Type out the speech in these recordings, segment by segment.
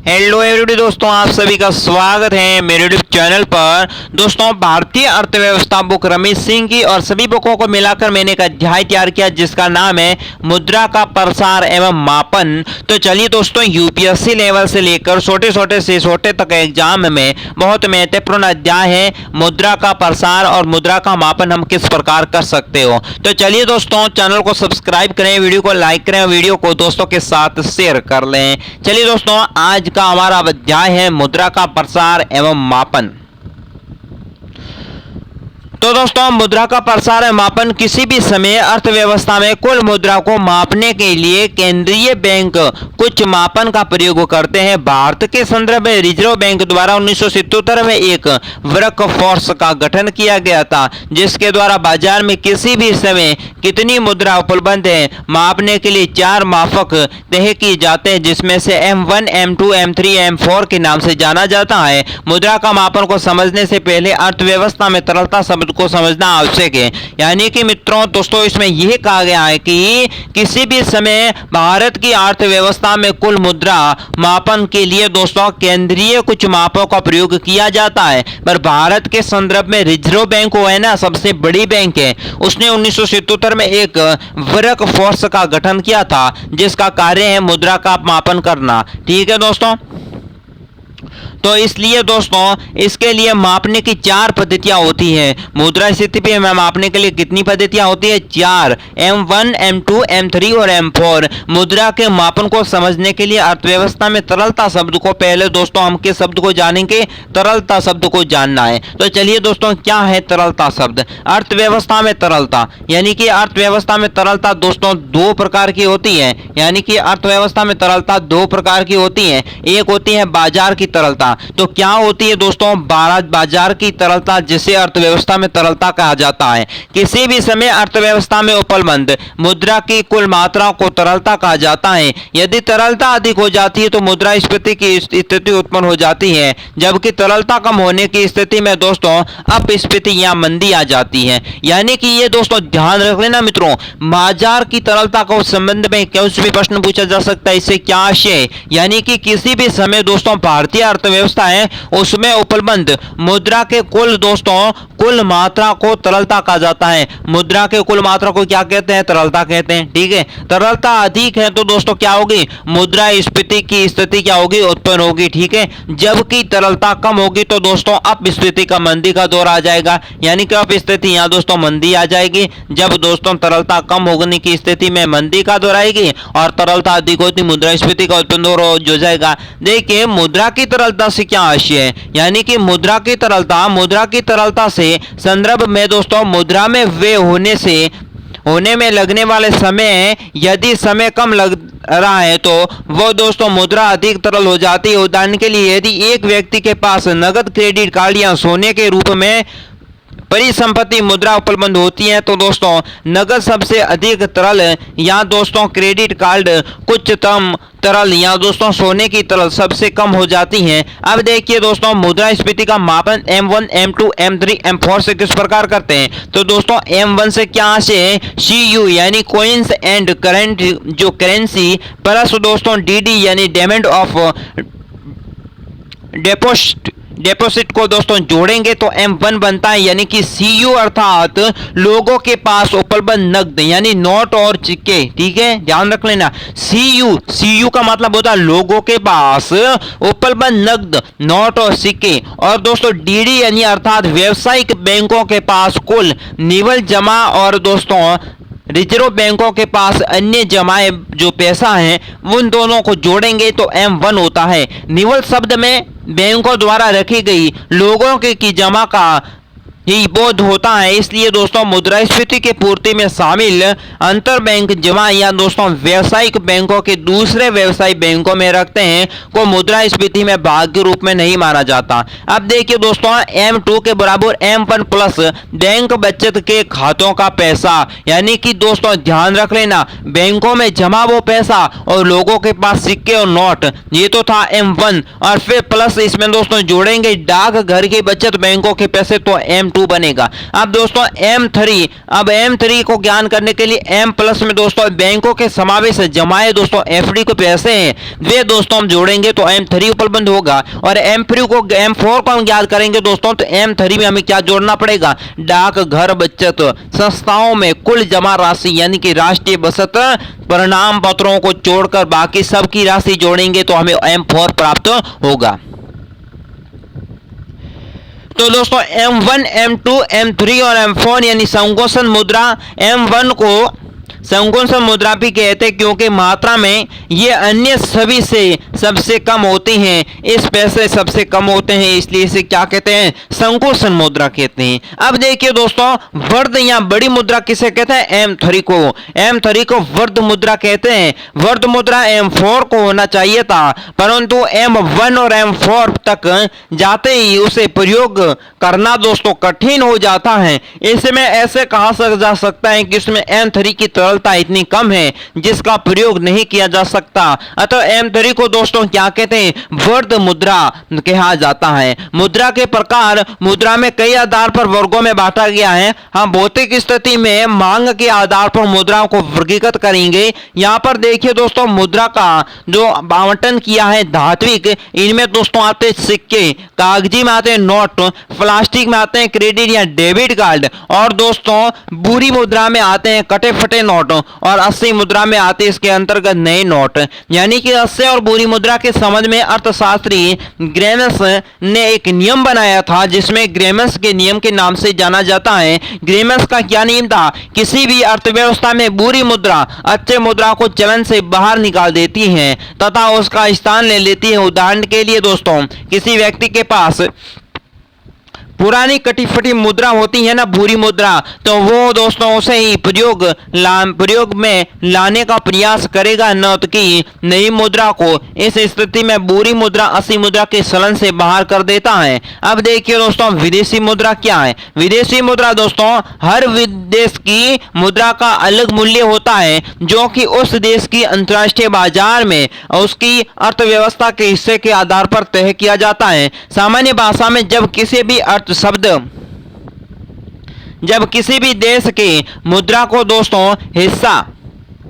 Hello everybody दोस्तों, आप सभी का स्वागत है मेरे यूट्यूब चैनल पर। दोस्तों, भारतीय अर्थव्यवस्था बुक रमेश सिंह की और सभी बुकों को मिलाकर मैंने एक अध्याय तैयार किया जिसका नाम है मुद्रा का प्रसार एवं मापन। तो चलिए दोस्तों, यूपीएससी लेवल से लेकर छोटे से छोटे तक एग्जाम में बहुत महत्वपूर्ण अध्याय है मुद्रा का प्रसार और मुद्रा का मापन हम किस प्रकार कर सकते हो। तो चलिए दोस्तों, चैनल को सब्सक्राइब करें, वीडियो को लाइक करें, वीडियो को दोस्तों के साथ शेयर कर लें। चलिए दोस्तों, आज का हमारा अध्याय है मुद्रा का प्रसार एवं मापन। तो दोस्तों, मुद्रा का प्रसार एवं मापन किसी भी समय अर्थव्यवस्था में कुल मुद्रा को मापने के लिए केंद्रीय बैंक कुछ मापन का प्रयोग करते हैं। भारत के संदर्भ में रिजर्व बैंक द्वारा 1977 में एक वर्क फोर्स का गठन किया गया था जिसके द्वारा बाजार में किसी भी समय कितनी मुद्रा उपलब्ध है मापने के लिए 4 मापक तय किए जाते हैं जिसमें से M1, M2, M3, M4 के नाम से जाना जाता है। मुद्रा का मापन को समझने से पहले अर्थव्यवस्था में तरलता शब्द को समझना आवश्यक है। यानी कि मित्रों दोस्तों, इसमें यह कहा गया है कि किसी भी समय भारत की अर्थव्यवस्था में कुल मुद्रा मापन के लिए दोस्तों केंद्रीय कुछ मापों का प्रयोग किया जाता है। पर भारत के संदर्भ में रिजर्व बैंक वो है ना, सबसे बड़ी बैंक है, उसने 1977 में एक वर्क फोर्स का गठन किया था जिसका कार्य है मुद्रा का मापन करना। ठीक है दोस्तों, तो इसलिए दोस्तों इसके लिए मापने की 4 पद्धतियां होती हैं। मुद्रा स्थिति पे मापने के लिए कितनी पद्धतियां होती है? 4, M1, M2, M3 और M4। मुद्रा के मापन को समझने के लिए अर्थव्यवस्था में तरलता शब्द को पहले दोस्तों हम किस शब्द को जानेंगे? तरलता शब्द को जानना है। तो चलिए दोस्तों, क्या है तरलता शब्द? अर्थव्यवस्था में तरलता, यानी कि अर्थव्यवस्था में तरलता दोस्तों 2 प्रकार की होती है। यानी कि अर्थव्यवस्था में तरलता 2 प्रकार की होती है। एक होती है बाजार की तरलता। तो क्या होती है दोस्तों? बाजार की तरलता, जिसे अर्थव्यवस्था में तरलता कहा जाता है। किसी भी समय अर्थव्यवस्था में उपलब्ध मुद्रा की कुल मात्रा को तरलता कहा जाता है। यदि तरलता अधिक हो जाती है तो मुद्रास्फीति की स्थिति उत्पन्न हो जाती है, जबकि तरलता कम होने की स्थिति में दोस्तों अपस्फीति या मंदी आ जाती है। यानी कि ये दोस्तों ध्यान रख लेना मित्रों, बाजार की तरलता को संबंध में कुछ भी प्रश्न पूछा जा सकता है। इससे क्या आशय? यानी कि किसी भी समय दोस्तों भारतीय अर्थव्यवस्था है उसमें उपलब्ध मुद्रा के कुल दोस्तों कुल मात्रा को तरलता कहा जाता है। मुद्रा के कुल मात्रा को क्या कहते हैं? तरलता कहते हैं। ठीक है, तरलता अधिक है तो दोस्तों क्या होगी? मुद्रास्फीति की स्थिति क्या होगी? उत्पन्न होगी। ठीक है, जबकि तरलता कम होगी तो दोस्तों अपस्फीति का मंदी का दौर आ जाएगा। यानी कि अपस्फीति यहां दोस्तों मंदी आ जाएगी। जब दोस्तों तरलता कम होने की स्थिति में मंदी का दौर आएगी और तरलता अधिक होती मुद्रास्फीति का उत्पन्न दौर हो जाएगा। देखिए, मुद्रा की तरलता से क्या आशय है? यानी कि मुद्रा की तरलता से संदर्भ में दोस्तों मुद्रा में व्यय होने में लगने वाले समय, यदि समय कम लग रहा है तो वो दोस्तों मुद्रा अधिक तरल हो जाती है। उदाहरण के लिए, यदि एक व्यक्ति के पास नगद क्रेडिट कार्ड या सोने के रूप में परिसंपत्ति मुद्रा उपलब्ध होती है तो दोस्तों नगद सबसे अधिक तरल या दोस्तों क्रेडिट कार्ड कुछ कम तरल या दोस्तों सोने की तरल सबसे कम हो जाती हैं। अब देखिए दोस्तों, मुद्रास्फीति का मापन M1, M2, M3, M4 से किस प्रकार करते हैं? तो दोस्तों M1 से क्या आशय? CU यानी कोइंस एंड करंट जो करेंसी प्लस दोस्तों DD यानी डिमांड ऑफ डिपॉजिट को दोस्तों जोड़ेंगे तो M1 बनता है। यानी कि CU अर्थात लोगों के पास उपलब्ध नकद यानी नोट और सिक्के। ठीक है, ध्यान रख लेना। CU का मतलब होता है लोगों के पास उपलब्ध नकद, नोट और सिक्के। और दोस्तों DD यानी अर्थात व्यवसायिक बैंकों के पास कुल निवल जमा और दोस्तों रिजर्व बैंकों के पास अन्य जमाए जो पैसा है उन दोनों को जोड़ेंगे तो M1 होता है। निवल शब्द में बैंकों द्वारा रखी गई लोगों की जमा का ही बोध होता है। इसलिए दोस्तों मुद्रास्फीति की पूर्ति में शामिल अंतर बैंक जमा या दोस्तों व्यवसायिक बैंकों के दूसरे व्यवसायिक बैंकों में रखते हैं को मुद्रास्फीति में भाग के रूप में नहीं माना जाता। अब देखिए दोस्तों, M2 के बराबर M1 प्लस बैंक बचत के खातों का पैसा। यानी कि दोस्तों ध्यान रख लेना, बैंकों में जमा वो पैसा और लोगों के पास सिक्के और नोट, ये तो था M1। और फिर प्लस इसमें दोस्तों जोड़ेंगे डाक घर की बचत बैंकों के पैसे तो M2 M2 बनेगा। अब दोस्तों M3, अब M3 को ज्ञान करने के लिए M प्लस में दोस्तों बैंकों के समावेश जमाए दोस्तों FD को पैसे हैं वे दोस्तों हम जोड़ेंगे तो M3 उपलब्ध होगा। और M3 को M4 को हम ज्ञात करेंगे दोस्तों तो M3 में हमें क्या जोड़ना पड़ेगा, डाक घर बचत संस्थाओं में कुल जमा राशि यानी कि राष्ट्रीय बचत प्रमाण पत्रों को छोड़कर बाकी सब की राशि जोड़ेंगे तो हमें M4 प्राप्त होगा। तो दोस्तों M1, M2, M3 और M4 यानी संकोचन मुद्रा M1 को संकोचन मुद्रा भी कहते हैं क्योंकि मात्रा में ये अन्य सभी से सबसे कम होती हैं, इस पैसे सबसे कम होते हैं इसलिए इसे क्या कहते हैं, संकोचन मुद्रा कहते हैं। अब देखिए दोस्तों वर्ध या बड़ी मुद्रा किसे कहते हैं, M3 को, M3 को वर्ध मुद्रा कहते हैं। वर्ध मुद्रा M4 को होना चाहिए था परंतु M1 और M4 तक जाते ही उसे प्रयोग करना दोस्तों कठिन हो जाता है। इसमें ऐसे कहा जा सकता है कि इसमें M3 की तरलता इतनी कम है जिसका प्रयोग नहीं किया जा सकता, अतः M3 को दोस्तों क्या कहते हैं, वर्ध मुद्रा कहा जाता है। मुद्रा के प्रकार मुद्रा में कई आधार पर वर्गों में बांटा गया है। हम भौतिक स्थिति में मांग के आधार पर मुद्राओं को वर्गीकृत करेंगे। यहाँ पर देखिए दोस्तों मुद्रा का जो आवंटन किया है धात्विक, इनमें दोस्तों आते हैं सिक्के, कागजी में आते हैं नोट, प्लास्टिक में आते हैं क्रेडिट या डेबिट कार्ड और दोस्तों बुरी मुद्रा में आते हैं कटे फटे नोट और 80 मुद्रा में आते हैं इसके अंतर्गत नए नोट। यानी कि 80 और बुरी मुद्रा के संबंध में अर्थशास्त्री ग्रेमेंस ने एक नियम बनाया था जिसमें ग्रेमेंस के नियम के नाम से जाना जाता है। ग्रेमेंस का क्या नियम था, किसी भी अर्थव्यवस्था में बुरी मुद्रा अच्छे मुद्रा को चलन से बाहर निकाल देती है तथा उसका स्थान ले लेती है। उदाहरण के लिए दोस्तों किसी व्यक्ति के पास पुरानी कटी फटी मुद्रा होती है ना बुरी मुद्रा, तो वो दोस्तों उसे ही प्रयोग में लाने का प्रयास करेगा न कि नई मुद्रा को। इस स्थिति में बुरी मुद्रा 80 मुद्रा के चलन से बाहर कर देता है। अब देखिए दोस्तों विदेशी मुद्रा क्या है। विदेशी मुद्रा दोस्तों हर देश की मुद्रा का अलग मूल्य होता है जो कि उस देश की अंतर्राष्ट्रीय बाजार में उसकी अर्थव्यवस्था के हिस्से के आधार पर तय किया जाता है। सामान्य भाषा में जब किसी भी देश के मुद्रा को दोस्तों हिस्सा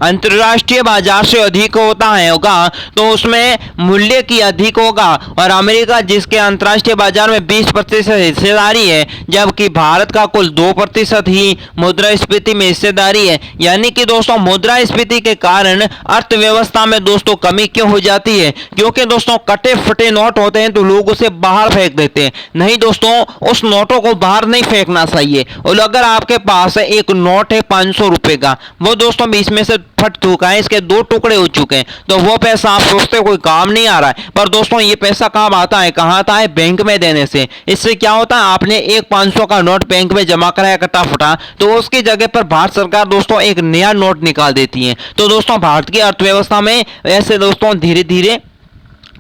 अंतर्राष्ट्रीय बाजार से अधिक होगा तो उसमें मूल्य की अधिक होगा। और अमेरिका जिसके अंतर्राष्ट्रीय बाजार में 20% हिस्सेदारी है जबकि भारत का कुल 2% ही मुद्रास्फीति में हिस्सेदारी है। यानी कि दोस्तों मुद्रास्फीति के कारण अर्थव्यवस्था में दोस्तों कमी क्यों हो जाती है, क्योंकि दोस्तों कटे फटे नोट होते हैं तो लोग उसे बाहर फेंक देते हैं। नहीं दोस्तों उस नोटों को बाहर नहीं फेंकना चाहिए। और अगर आपके पास एक नोट है 500 रुपए का, वो दोस्तों बीच में से फट चुका है, इसके 2 टुकड़े हो चुके हैं, तो वो पैसा आप सोचते हो कोई काम नहीं आ रहा है, पर दोस्तों ये पैसा काम आता है, कहाँ आता है, बैंक में देने से। इससे क्या होता है, आपने एक 500 का नोट बैंक में जमा कराया कटा फटा, तो उसकी जगह पर भारत सरकार दोस्तों एक नया नोट निकाल देती है। तो दोस्तों भारत की अर्थव्यवस्था में ऐसे दोस्तों धीरे धीरे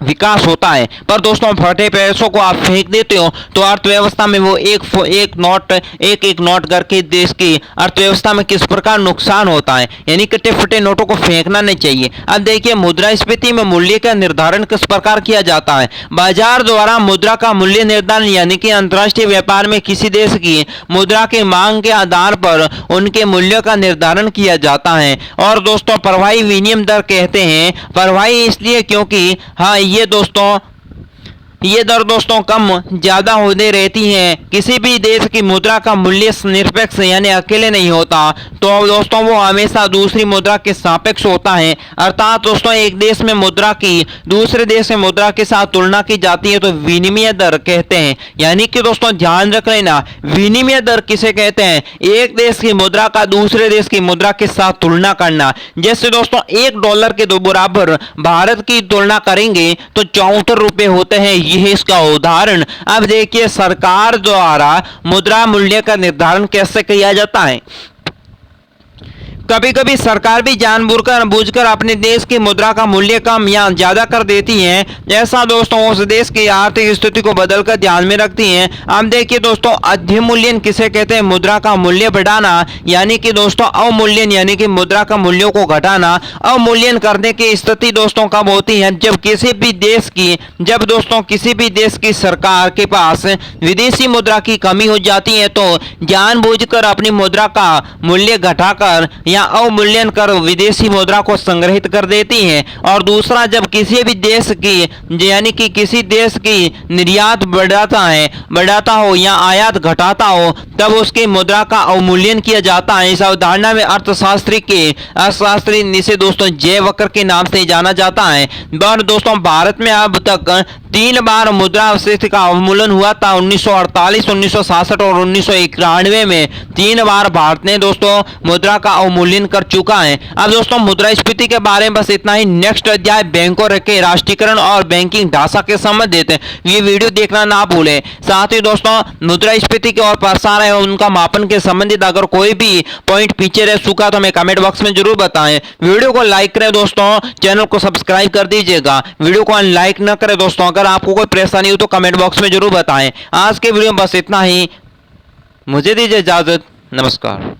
विकास होता है। पर दोस्तों फटे पैसों को आप फेंक देते हो तो अर्थव्यवस्था में वो एक नोट करके देश की अर्थव्यवस्था में किस प्रकार नुकसान होता है। यानी कटे फटे नोटों को फेंकना नहीं चाहिए। अब देखिए मुद्रास्फीति में मूल्य का निर्धारण किस प्रकार किया जाता है। बाजार द्वारा मुद्रा का मूल्य निर्धारण यानी कि अंतर्राष्ट्रीय व्यापार में किसी देश की मुद्रा की मांग के आधार पर उनके मूल्य का निर्धारण किया जाता है। और दोस्तों प्रवाही विनिमय दर कहते हैं, प्रवाही इसलिए क्योंकि हाँ ये दर दोस्तों कम ज्यादा होते रहती हैं। किसी भी देश की मुद्रा का मूल्य निरपेक्ष यानी अकेले नहीं होता, तो दोस्तों वो हमेशा दूसरी मुद्रा के सापेक्ष होता है। अर्थात दोस्तों एक देश में मुद्रा की दूसरे देश में मुद्रा के साथ तुलना की जाती है तो विनिमय दर कहते हैं। यानी कि दोस्तों ध्यान रख लेना, विनिमय दर किसे कहते हैं, एक देश की मुद्रा का दूसरे देश की मुद्रा के साथ तुलना करना। जैसे दोस्तों $1 के 2 बराबर भारत की तुलना करेंगे तो 74 रुपए होते हैं, यह है इसका उदाहरण। अब देखिए सरकार द्वारा मुद्रा मूल्य का निर्धारण कैसे किया जाता है। कभी कभी सरकार भी जानबूझकर अपने देश की मुद्रा का मूल्य कम या ज्यादा कर देती है। ऐसा दोस्तों उस देश की आर्थिक स्थिति को बदलकर ध्यान में रखती है। अब देखिए दोस्तों, अवमूल्यन किसे कहते हैं? मुद्रा का मूल्य बढ़ाना, यानी कि दोस्तों अवमूल्यन यानी कि मुद्रा का मूल्यों को घटाना। अवमूल्यन करने की स्थिति दोस्तों कब होती है? जब किसी भी देश की सरकार के पास विदेशी मुद्रा की कमी हो जाती है, तो जानबूझकर अपनी मुद्रा का मूल्य घटाकर या अवमूल्यन कर विदेशी मुद्रा को संग्रहित कर देती है। और दूसरा, जब किसी भी देश की यानी कि किसी देश की निर्यात बढ़ाता हो या आयात घटाता हो, तब उसकी मुद्रा का अवमूल्यन किया जाता है। इस अवधारणा में अर्थशास्त्री जिसे दोस्तों जे वक्र के नाम से जाना जाता है। दोस्तों भारत में अब तक 3 बार मुद्रास्फीति का अवमूल्यन हुआ था, 1948, 1966 और 1991 में 3 बार भारत ने दोस्तों मुद्रा का अवमूल्यन कर चुका है। अब दोस्तों मुद्रास्फीति के बारे में बस इतना ही। नेक्स्ट अध्याय बैंकों के राष्ट्रीयकरण और बैंकिंग ढांचा के संबंधित ये वीडियो देखना ना भूलें। साथ ही दोस्तों मुद्रास्फीति के और प्रसार है उनका मापन के संबंधित अगर कोई भी पॉइंट पीछे रह चुका तो हमें कमेंट बॉक्स में जरूर बताएं। वीडियो को लाइक करें दोस्तों, चैनल को सब्सक्राइब कर दीजिएगा। वीडियो को लाइक न करें दोस्तों, अगर आपको कोई परेशानी हो तो कमेंट बॉक्स में जरूर बताएं। आज के वीडियो में बस इतना ही। मुझे दीजिए इजाजत। नमस्कार।